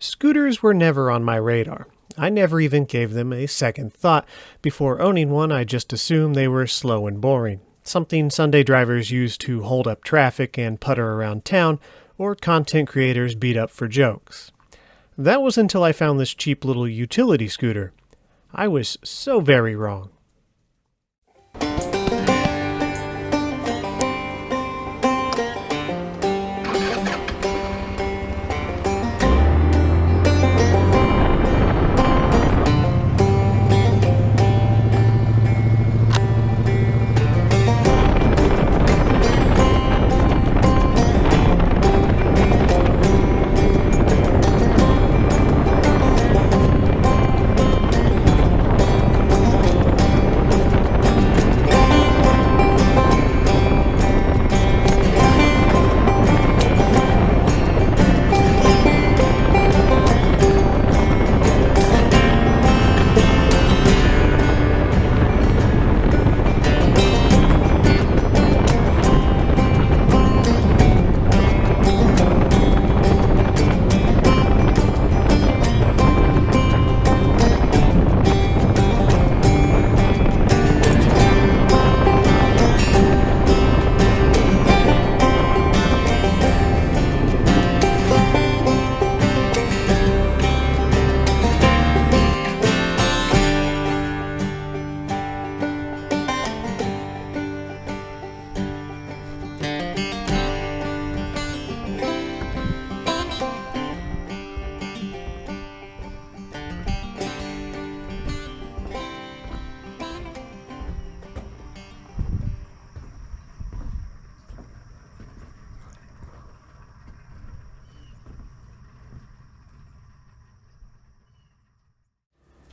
Scooters were never on my radar. I never even gave them a second thought. Before owning one, I just assumed they were slow and boring. Something Sunday drivers use to hold up traffic and putter around town, or content creators beat up for jokes. That was until I found this cheap little utility scooter. I was so very wrong.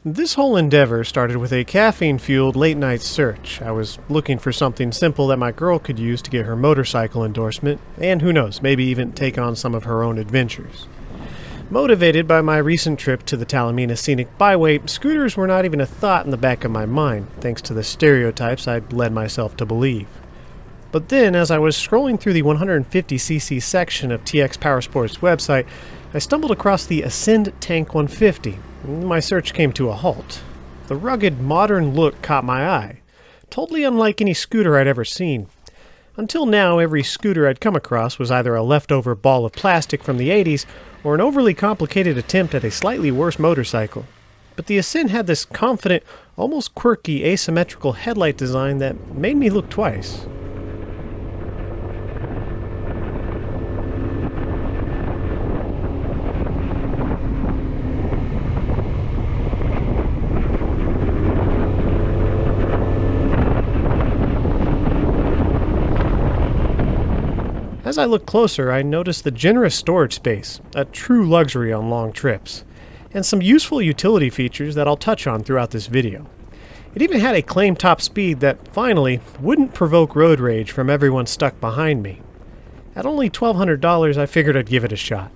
This whole endeavor started with a caffeine-fueled late-night search. I was looking for something simple that my girl could use to get her motorcycle endorsement, and who knows, maybe even take on some of her own adventures. Motivated by my recent trip to the Talamina Scenic Byway, scooters were not even a thought in the back of my mind, thanks to the stereotypes I'd led myself to believe. But then, as I was scrolling through the 150cc section of TX Powersports' website, I stumbled across the Ascend Tank 150. My search came to a halt. The rugged, modern look caught my eye, totally unlike any scooter I'd ever seen. Until now, every scooter I'd come across was either a leftover ball of plastic from the 80s or an overly complicated attempt at a slightly worse motorcycle. But the Ascend had this confident, almost quirky, asymmetrical headlight design that made me look twice. As I looked closer, I noticed the generous storage space, a true luxury on long trips, and some useful utility features that I'll touch on throughout this video. It even had a claimed top speed that, finally, wouldn't provoke road rage from everyone stuck behind me. At only $1,200, I figured I'd give it a shot.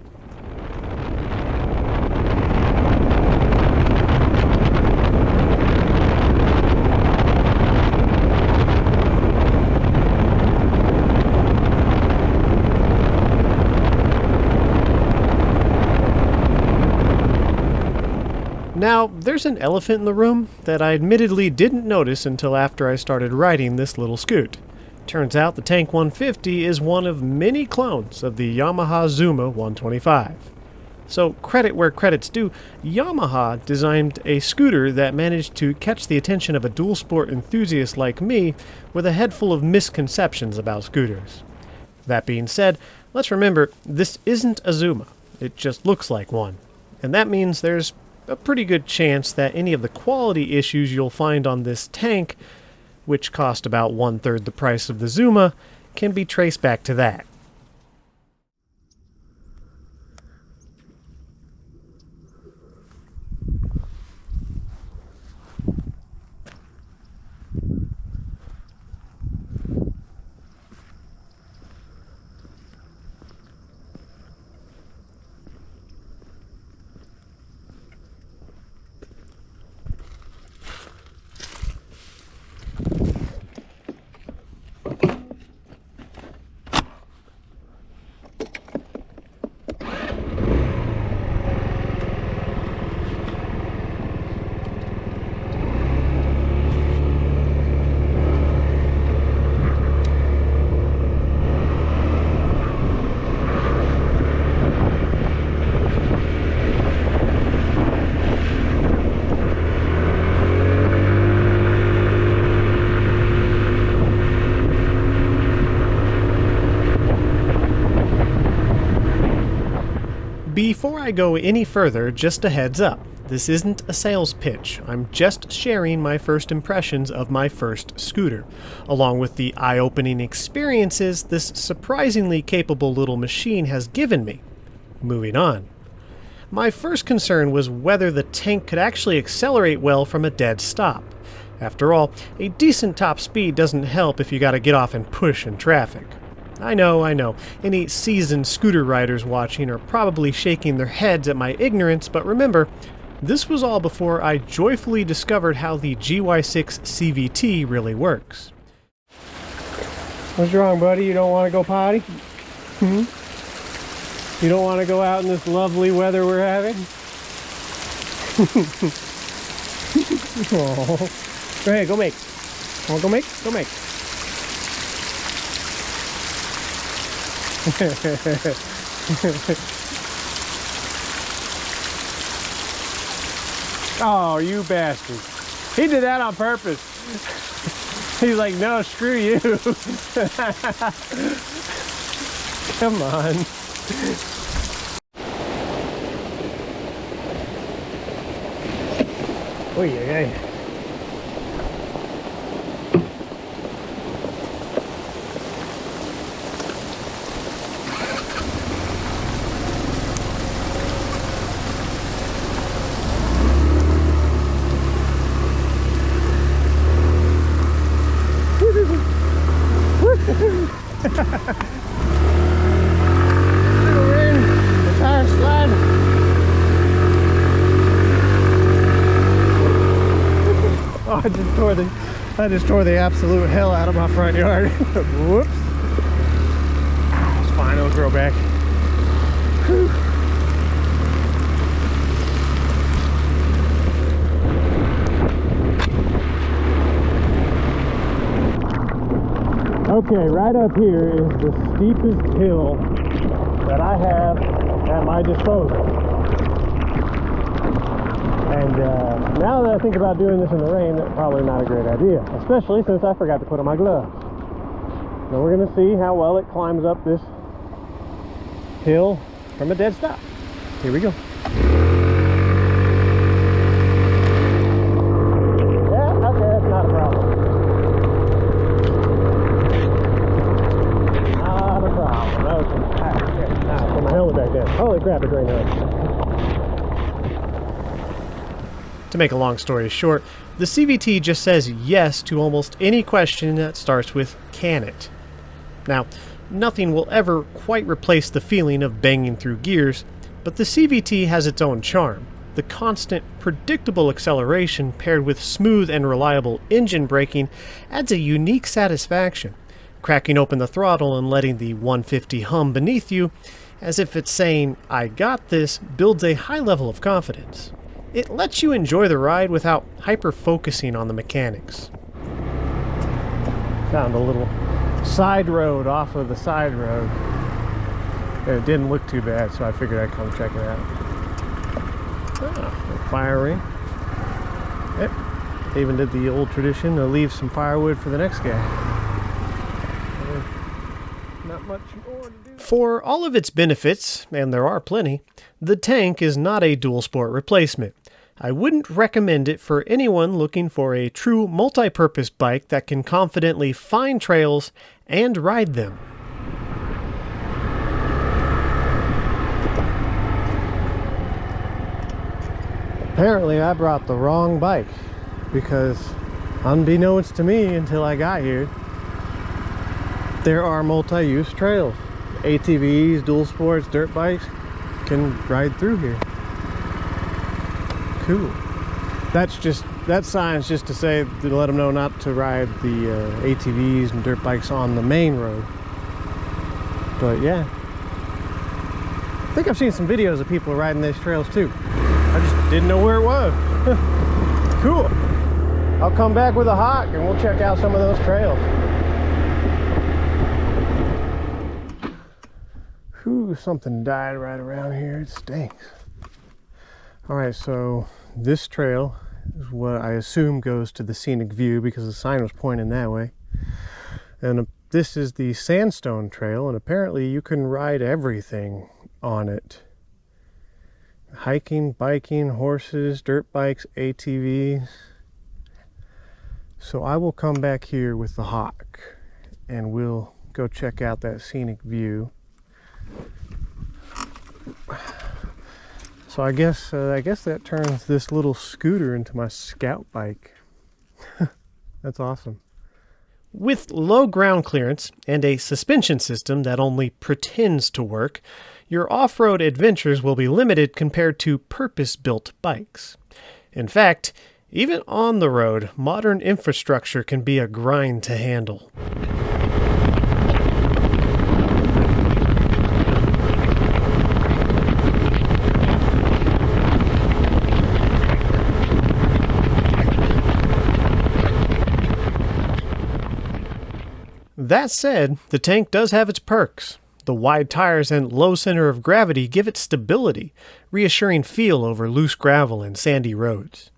Now, there's an elephant in the room that I admittedly didn't notice until after I started riding this little scoot. Turns out the Tank 150 is one of many clones of the Yamaha Zuma 125. So, credit where credit's due, Yamaha designed a scooter that managed to catch the attention of a dual sport enthusiast like me with a head full of misconceptions about scooters. That being said, let's remember, this isn't a Zuma. It just looks like one. And that means there's a pretty good chance that any of the quality issues you'll find on this tank, which cost about 1/3 the price of the Zuma, can be traced back to that. Before I go any further, just a heads up. This isn't a sales pitch. I'm just sharing my first impressions of my first scooter, along with the eye-opening experiences this surprisingly capable little machine has given me. Moving on. My first concern was whether the tank could actually accelerate well from a dead stop. After all, a decent top speed doesn't help if you gotta get off and push in traffic. I know. Any seasoned scooter riders watching are probably shaking their heads at my ignorance, but remember, this was all before I joyfully discovered how the GY6 CVT really works. What's wrong, buddy? You don't want to go potty? You don't want to go out in this lovely weather we're having? Oh. Go ahead, go make. Want to go make? Go make. Oh, you bastard. He did that on purpose. He's like, no, screw you. Come on. Oh, yeah. I just tore the absolute hell out of my front yard. Whoops. It's fine, it'll grow back. Whew. Okay, right up here is the steepest hill that I have at my disposal. And now that I think about doing this in the rain, that's probably not a great idea, especially since I forgot to put on my gloves. So we're going to see how well it climbs up this hill from a dead stop. Here we go. Yeah, okay, that's not a problem. Not a problem. Okay. Now, put my helmet back down. Holy crap, it's raining. To make a long story short, the CVT just says yes to almost any question that starts with "can it?" Now, nothing will ever quite replace the feeling of banging through gears, but the CVT has its own charm. The constant, predictable acceleration paired with smooth and reliable engine braking adds a unique satisfaction. Cracking open the throttle and letting the 150 hum beneath you, as if it's saying, "I got this," builds a high level of confidence. It lets you enjoy the ride without hyper-focusing on the mechanics. Found a little side road off of the side road. And it didn't look too bad, so I figured I'd come check it out. Ah, fire ring. Yep. They even did the old tradition to leave some firewood for the next guy. Not much more to do. For all of its benefits, and there are plenty, the tank is not a dual sport replacement. I wouldn't recommend it for anyone looking for a true multi-purpose bike that can confidently find trails and ride them. Apparently I brought the wrong bike because, unbeknownst to me until I got here, there are multi-use trails. ATVs, dual sports, dirt bikes can ride through here. Cool. That sign's just to say, to let them know not to ride the ATVs and dirt bikes on the main road. But yeah, I think I've seen some videos of people riding these trails too. I just didn't know where it was. Cool. I'll come back with a hawk and we'll check out some of those trails. Whew, something died right around here. It stinks. Alright, so this trail is what I assume goes to the scenic view because the sign was pointing that way. And this is the sandstone trail, and apparently you can ride everything on it. hiking, biking, horses, dirt bikes, ATVs. So I will come back here with the Hawk and we'll go check out that scenic view. So I guess that turns this little scooter into my scout bike. That's awesome. With low ground clearance and a suspension system that only pretends to work, your off-road adventures will be limited compared to purpose-built bikes. In fact, even on the road, modern infrastructure can be a grind to handle. That said, the tank does have its perks. The wide tires and low center of gravity give it stability, reassuring feel over loose gravel and sandy roads.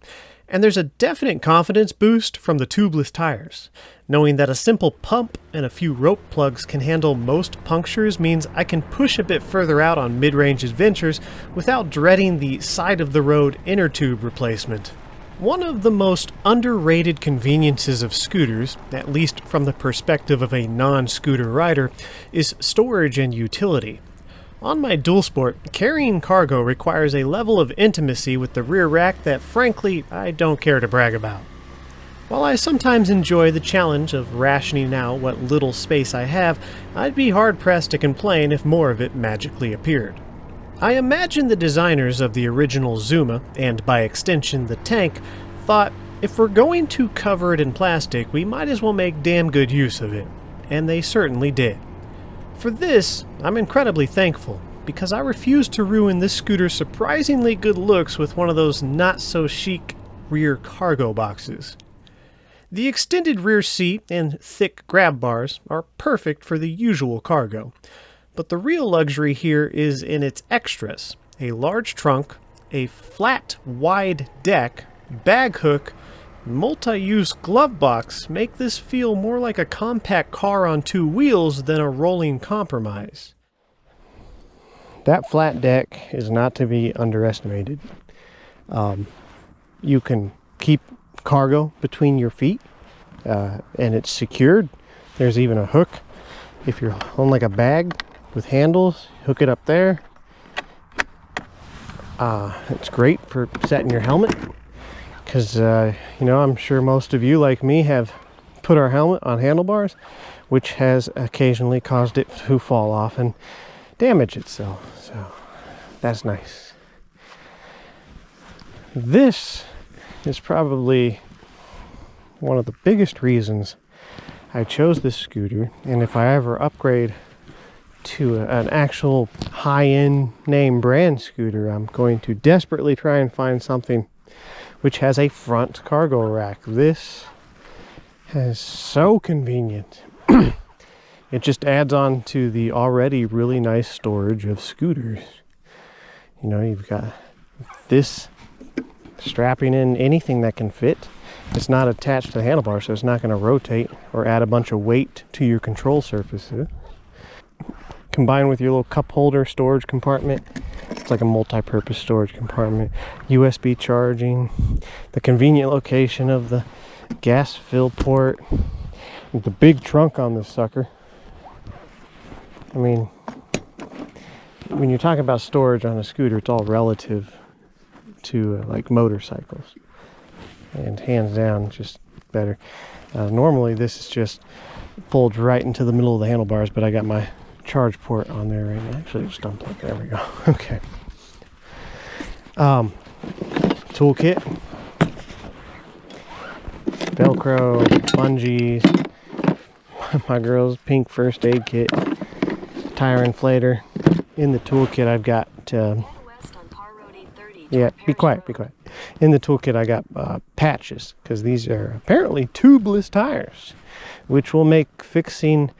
And there's a definite confidence boost from the tubeless tires. Knowing that a simple pump and a few rope plugs can handle most punctures means I can push a bit further out on mid-range adventures without dreading the side-of-the-road inner tube replacement. One of the most underrated conveniences of scooters, at least from the perspective of a non-scooter rider, is storage and utility. On my dual sport, carrying cargo requires a level of intimacy with the rear rack that frankly I don't care to brag about. While I sometimes enjoy the challenge of rationing out what little space I have, I'd be hard-pressed to complain if more of it magically appeared. I imagine the designers of the original Zuma, and by extension the tank, thought, if we're going to cover it in plastic, we might as well make damn good use of it. And they certainly did. For this, I'm incredibly thankful, because I refuse to ruin this scooter's surprisingly good looks with one of those not-so-chic rear cargo boxes. The extended rear seat and thick grab bars are perfect for the usual cargo. But the real luxury here is in its extras: a large trunk, a flat, wide deck, bag hook, multi-use glove box make this feel more like a compact car on two wheels than a rolling compromise. That flat deck is not to be underestimated. You can keep cargo between your feet, and it's secured. There's even a hook if you're on like a bag with handles. Hook it up there. It's great for setting your helmet, because I'm sure most of you, like me, have put our helmet on handlebars, which has occasionally caused it to fall off and damage itself. So that's nice. This is probably one of the biggest reasons I chose this scooter, and if I ever upgrade to an actual high-end name brand scooter, I'm going to desperately try and find something which has a front cargo rack. This is so convenient. It just adds on to the already really nice storage of scooters. You've got this strapping in anything that can fit. It's not attached to the handlebar, so it's not going to rotate or add a bunch of weight to your control surfaces. Combined with your little cup holder storage compartment, it's like a multi-purpose storage compartment. USB charging, the convenient location of the gas fill port, the big trunk on this sucker. I mean, when you're talking about storage on a scooter, it's all relative to like motorcycles, and hands down just better. Normally this is just folds right into the middle of the handlebars, but I got my charge port on there right now. Actually, just unplug. There we go. Okay. Toolkit, Velcro, bungees, my girl's pink first aid kit, tire inflator. In the toolkit, I've got be quiet. In the toolkit, I got patches, because these are apparently tubeless tires, which will make fixing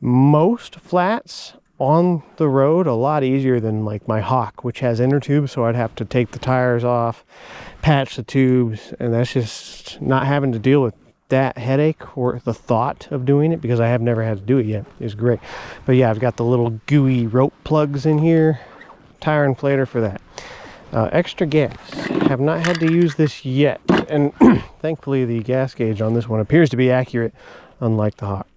most flats on the road a lot easier than like my Hawk, which has inner tubes, so I'd have to take the tires off, patch the tubes, and that's just not having to deal with that headache or the thought of doing it, because I have never had to do it yet, is great. But yeah, I've got the little gooey rope plugs in here, tire inflator for that. Extra gas. Have not had to use this yet, and thankfully the gas gauge on this one appears to be accurate, unlike the Hawk.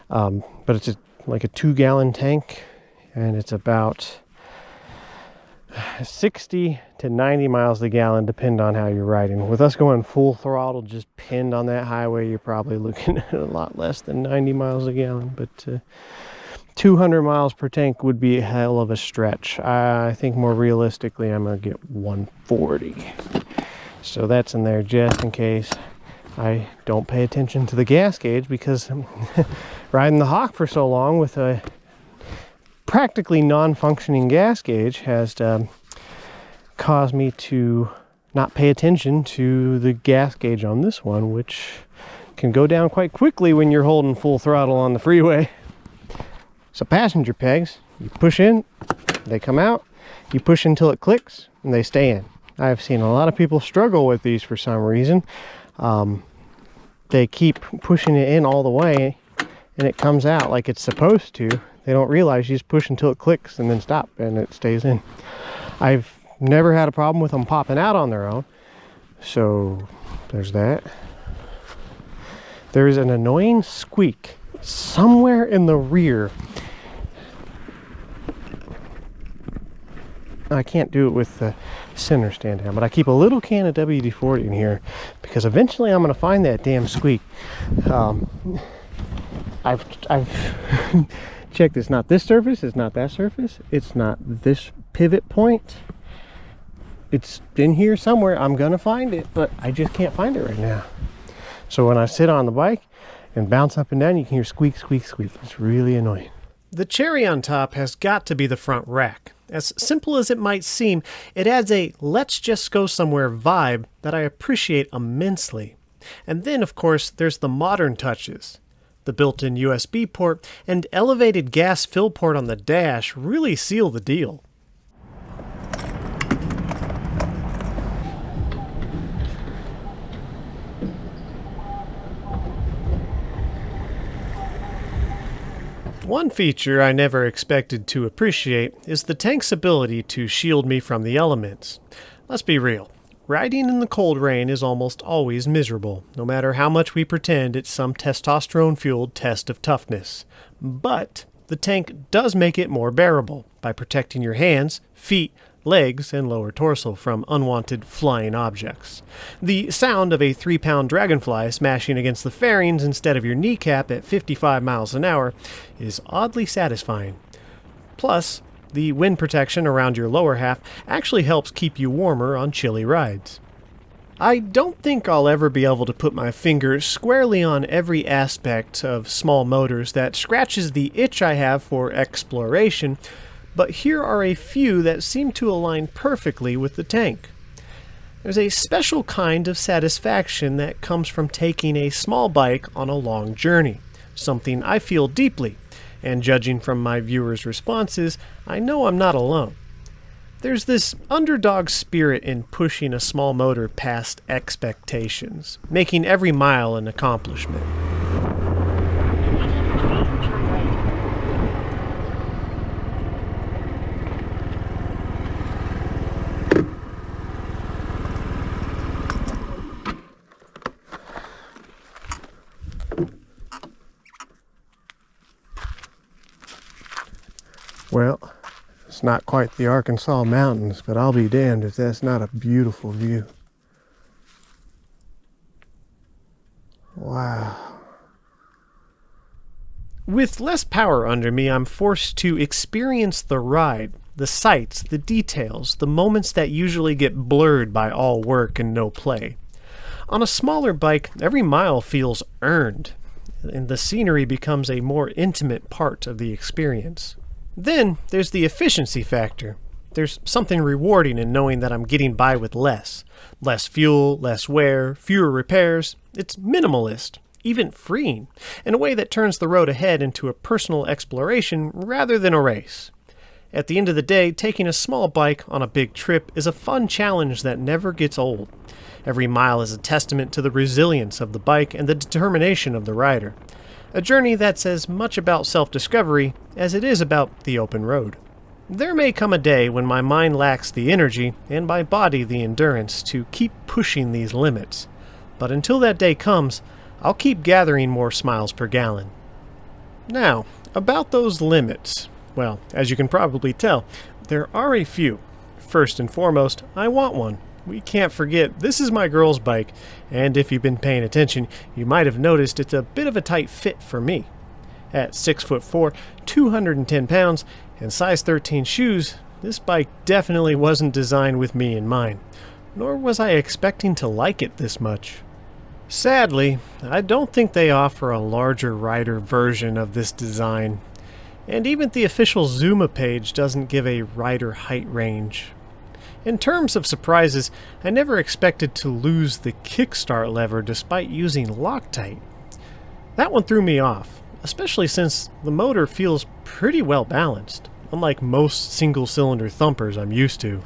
But it's like a 2-gallon tank, and it's about 60 to 90 miles a gallon, depending on how you're riding. With us going full throttle, just pinned on that highway, you're probably looking at a lot less than 90 miles a gallon. But 200 miles per tank would be a hell of a stretch. I think more realistically, I'm going to get 140. So that's in there just in case I don't pay attention to the gas gauge, because riding the Hawk for so long with a practically non-functioning gas gauge has caused me to not pay attention to the gas gauge on this one, which can go down quite quickly when you're holding full throttle on the freeway. So passenger pegs, you push in, they come out, you push until it clicks, and they stay in. I've seen a lot of people struggle with these for some reason. They keep pushing it in all the way, and it comes out like it's supposed to. They don't realize you just push until it clicks and then stop, and it stays in. I've never had a problem with them popping out on their own. So there's that. There's an annoying squeak somewhere in the rear. I can't do it with the center stand down, but I keep a little can of WD-40 in here because eventually I'm going to find that damn squeak. I've checked. It's not this surface, it's not that surface, it's not this pivot point. It's in here somewhere. I'm going to find it, but I just can't find it right now. So when I sit on the bike and bounce up and down, you can hear squeak, squeak, squeak. It's really annoying. The cherry on top has got to be the front rack. As simple as it might seem, it adds a let's just go somewhere vibe that I appreciate immensely. And then, of course, there's the modern touches. The built-in USB port and elevated gas fill port on the dash really seal the deal. One feature I never expected to appreciate is the tank's ability to shield me from the elements. Let's be real. Riding in the cold rain is almost always miserable, no matter how much we pretend it's some testosterone-fueled test of toughness. But the tank does make it more bearable by protecting your hands, feet, legs, and lower torso from unwanted flying objects. The sound of a 3-pound dragonfly smashing against the fairings instead of your kneecap at 55 miles an hour is oddly satisfying. Plus, the wind protection around your lower half actually helps keep you warmer on chilly rides. I don't think I'll ever be able to put my finger squarely on every aspect of small motors that scratches the itch I have for exploration, but here are a few that seem to align perfectly with the tank. There's a special kind of satisfaction that comes from taking a small bike on a long journey, something I feel deeply, and judging from my viewers' responses, I know I'm not alone. There's this underdog spirit in pushing a small motor past expectations, making every mile an accomplishment. Well, it's not quite the Arkansas mountains, but I'll be damned if that's not a beautiful view. Wow. With less power under me, I'm forced to experience the ride, the sights, the details, the moments that usually get blurred by all work and no play. On a smaller bike, every mile feels earned, and the scenery becomes a more intimate part of the experience. Then there's the efficiency factor. There's something rewarding in knowing that I'm getting by with less. Less fuel, less wear, fewer repairs. It's minimalist, even freeing, in a way that turns the road ahead into a personal exploration rather than a race. At the end of the day, taking a small bike on a big trip is a fun challenge that never gets old. Every mile is a testament to the resilience of the bike and the determination of the rider. A journey that's as much about self-discovery as it is about the open road. There may come a day when my mind lacks the energy and my body the endurance to keep pushing these limits. But until that day comes, I'll keep gathering more miles per gallon. Now, about those limits. Well, as you can probably tell, there are a few. First and foremost, I want one. We can't forget, this is my girl's bike, and if you've been paying attention, you might have noticed it's a bit of a tight fit for me. At 6'4", 210 pounds, and size 13 shoes, this bike definitely wasn't designed with me in mind, nor was I expecting to like it this much. Sadly, I don't think they offer a larger rider version of this design, and even the official Zuma page doesn't give a rider height range. In terms of surprises, I never expected to lose the kickstart lever despite using Loctite. That one threw me off, especially since the motor feels pretty well balanced, unlike most single-cylinder thumpers I'm used to.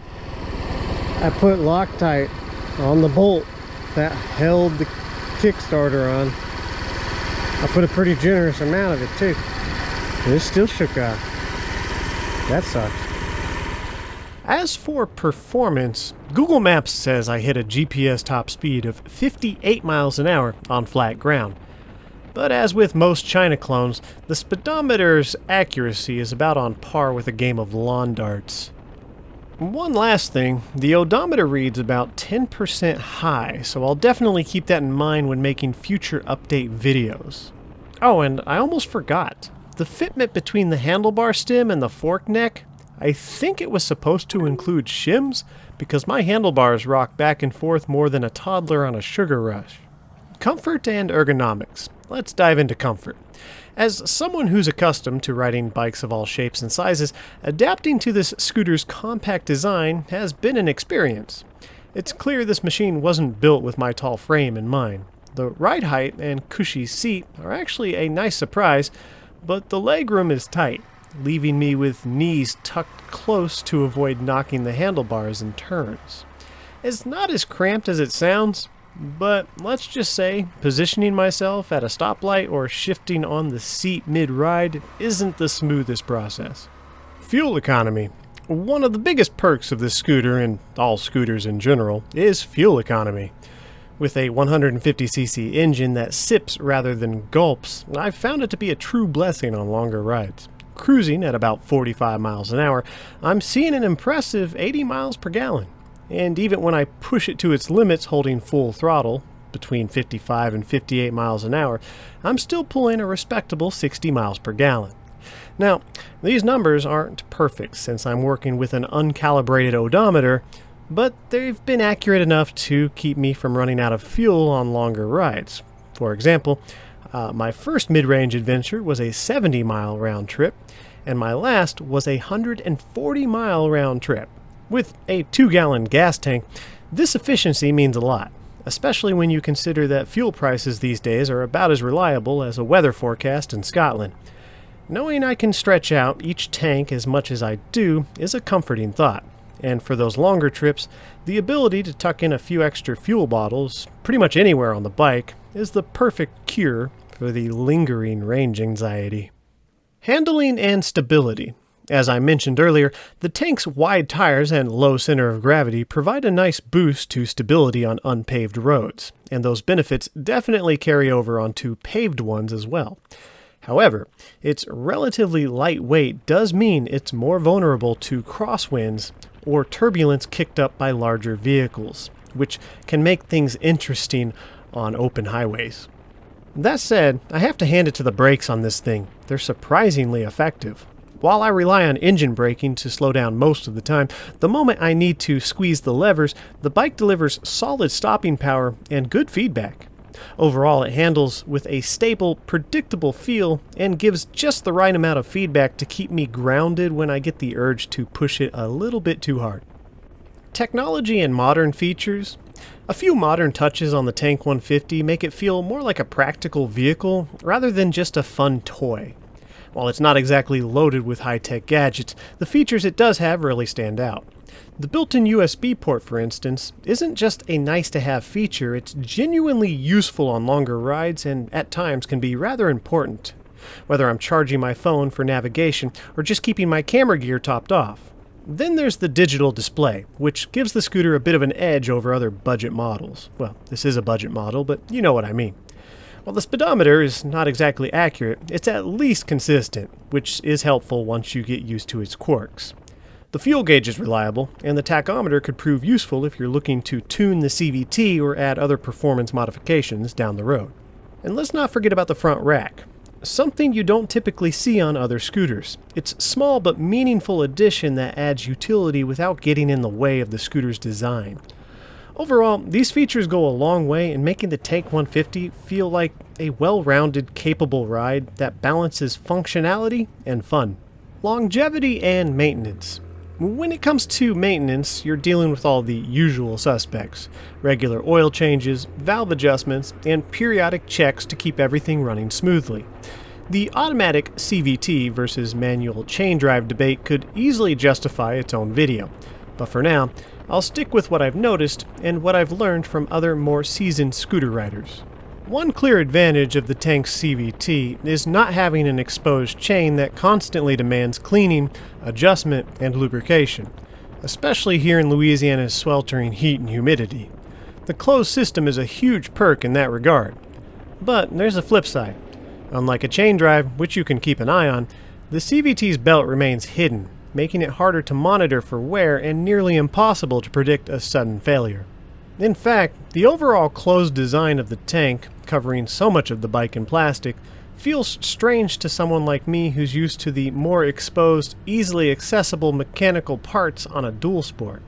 I put Loctite on the bolt that held the Kickstarter on. I put a pretty generous amount of it too. And it still shook off. That sucks. As for performance, Google Maps says I hit a GPS top speed of 58 miles an hour on flat ground. But as with most China clones, the speedometer's accuracy is about on par with a game of lawn darts. One last thing, the odometer reads about 10% high, so I'll definitely keep that in mind when making future update videos. Oh, and I almost forgot. The fitment between the handlebar stem and the fork neck, I think it was supposed to include shims, because my handlebars rock back and forth more than a toddler on a sugar rush. Comfort and ergonomics. Let's dive into comfort. As someone who's accustomed to riding bikes of all shapes and sizes, adapting to this scooter's compact design has been an experience. It's clear this machine wasn't built with my tall frame in mind. The ride height and cushy seat are actually a nice surprise, but the legroom is tight, leaving me with knees tucked close to avoid knocking the handlebars in turns. It's not as cramped as it sounds, but let's just say positioning myself at a stoplight or shifting on the seat mid-ride isn't the smoothest process. Fuel economy. One of the biggest perks of this scooter, and all scooters in general, is fuel economy. With a 150cc engine that sips rather than gulps, I've found it to be a true blessing on longer rides. Cruising at about 45 miles an hour, I'm seeing an impressive 80 miles per gallon. And even when I push it to its limits holding full throttle, between 55 and 58 miles an hour, I'm still pulling a respectable 60 miles per gallon. Now, these numbers aren't perfect since I'm working with an uncalibrated odometer, but they've been accurate enough to keep me from running out of fuel on longer rides. For example, my first mid-range adventure was a 70-mile round trip, and my last was a 140-mile round trip. With a 2-gallon gas tank, this efficiency means a lot, especially when you consider that fuel prices these days are about as reliable as a weather forecast in Scotland. Knowing I can stretch out each tank as much as I do is a comforting thought, and for those longer trips, the ability to tuck in a few extra fuel bottles pretty much anywhere on the bike is the perfect cure for the lingering range anxiety. Handling and stability. As I mentioned earlier, the tank's wide tires and low center of gravity provide a nice boost to stability on unpaved roads, and those benefits definitely carry over onto paved ones as well. However, its relatively light weight does mean it's more vulnerable to crosswinds or turbulence kicked up by larger vehicles, which can make things interesting on open highways. That said, I have to hand it to the brakes on this thing. They're surprisingly effective. While I rely on engine braking to slow down most of the time, the moment I need to squeeze the levers, the bike delivers solid stopping power and good feedback. Overall, it handles with a stable, predictable feel and gives just the right amount of feedback to keep me grounded when I get the urge to push it a little bit too hard. Technology and modern features. A few modern touches on the Tank 150 make it feel more like a practical vehicle rather than just a fun toy. While it's not exactly loaded with high-tech gadgets, the features it does have really stand out. The built-in USB port, for instance, isn't just a nice-to-have feature, it's genuinely useful on longer rides and at times can be rather important. whether I'm charging my phone for navigation or just keeping my camera gear topped off. Then there's the digital display, which gives the scooter a bit of an edge over other budget models. Well, this is a budget model, but you know what I mean. While the speedometer is not exactly accurate, it's at least consistent, which is helpful once you get used to its quirks. The fuel gauge is reliable, and the tachometer could prove useful if you're looking to tune the CVT or add other performance modifications down the road. And let's not forget about the front rack. Something you don't typically see on other scooters. It's a small but meaningful addition that adds utility without getting in the way of the scooter's design. Overall, these features go a long way in making the Tank 150 feel like a well-rounded, capable ride that balances functionality and fun. Longevity and maintenance. When it comes to maintenance, you're dealing with all the usual suspects: regular oil changes, valve adjustments, and periodic checks to keep everything running smoothly. The automatic CVT versus manual chain drive debate could easily justify its own video, but for now, I'll stick with what I've noticed and what I've learned from other more seasoned scooter riders. One clear advantage of the Tank's CVT is not having an exposed chain that constantly demands cleaning, adjustment, and lubrication, especially here in Louisiana's sweltering heat and humidity. The closed system is a huge perk in that regard. But there's a flip side. Unlike a chain drive, which you can keep an eye on, the CVT's belt remains hidden, making it harder to monitor for wear and nearly impossible to predict a sudden failure. In fact, the overall closed design of the Tank, covering so much of the bike in plastic, feels strange to someone like me who's used to the more exposed, easily accessible mechanical parts on a dual sport.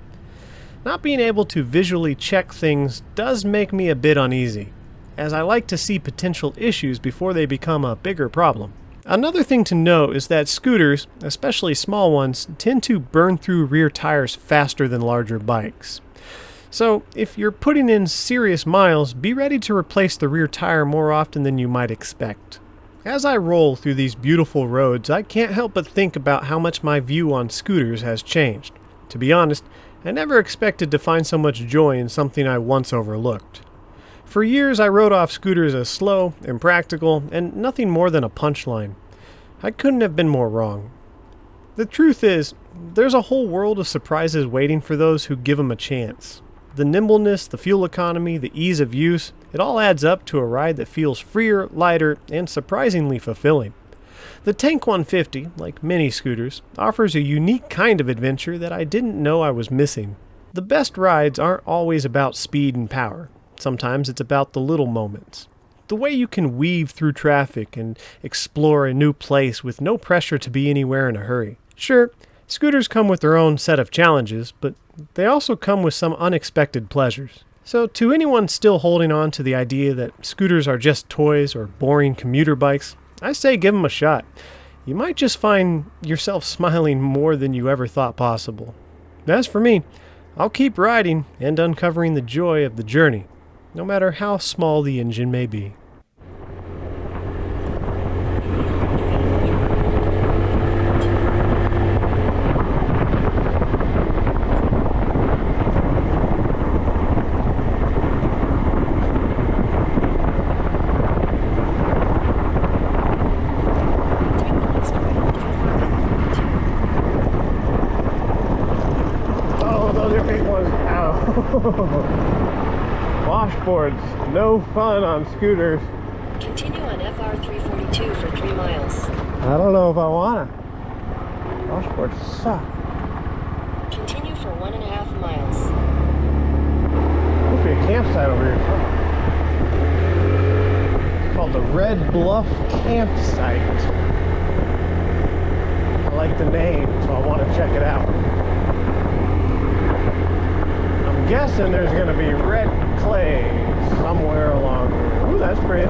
Not being able to visually check things does make me a bit uneasy, as I like to see potential issues before they become a bigger problem. Another thing to note is that scooters, especially small ones, tend to burn through rear tires faster than larger bikes. So, if you're putting in serious miles, be ready to replace the rear tire more often than you might expect. As I roll through these beautiful roads, I can't help but think about how much my view on scooters has changed. To be honest, I never expected to find so much joy in something I once overlooked. For years, I wrote off scooters as slow, impractical, and nothing more than a punchline. I couldn't have been more wrong. The truth is, there's a whole world of surprises waiting for those who give them a chance. The nimbleness, the fuel economy, the ease of use, it all adds up to a ride that feels freer, lighter, and surprisingly fulfilling. The Tank 150, like many scooters, offers a unique kind of adventure that I didn't know I was missing. The best rides aren't always about speed and power. Sometimes it's about the little moments. The way you can weave through traffic and explore a new place with no pressure to be anywhere in a hurry. Sure, scooters come with their own set of challenges, but they also come with some unexpected pleasures. So to anyone still holding on to the idea that scooters are just toys or boring commuter bikes, I say give them a shot. You might just find yourself smiling more than you ever thought possible. As for me, I'll keep riding and uncovering the joy of the journey, no matter how small the engine may be. Washboards, no fun on scooters. Continue on FR 342 for 3 miles. I don't know if I wanna. Washboards suck. Continue for 1.5 miles. Must be a campsite over here. It's called the Red Bluff Campsite. I like the name, so I want to check it out. I'm guessing there's going to be red clay somewhere along here. Ooh, that's pretty.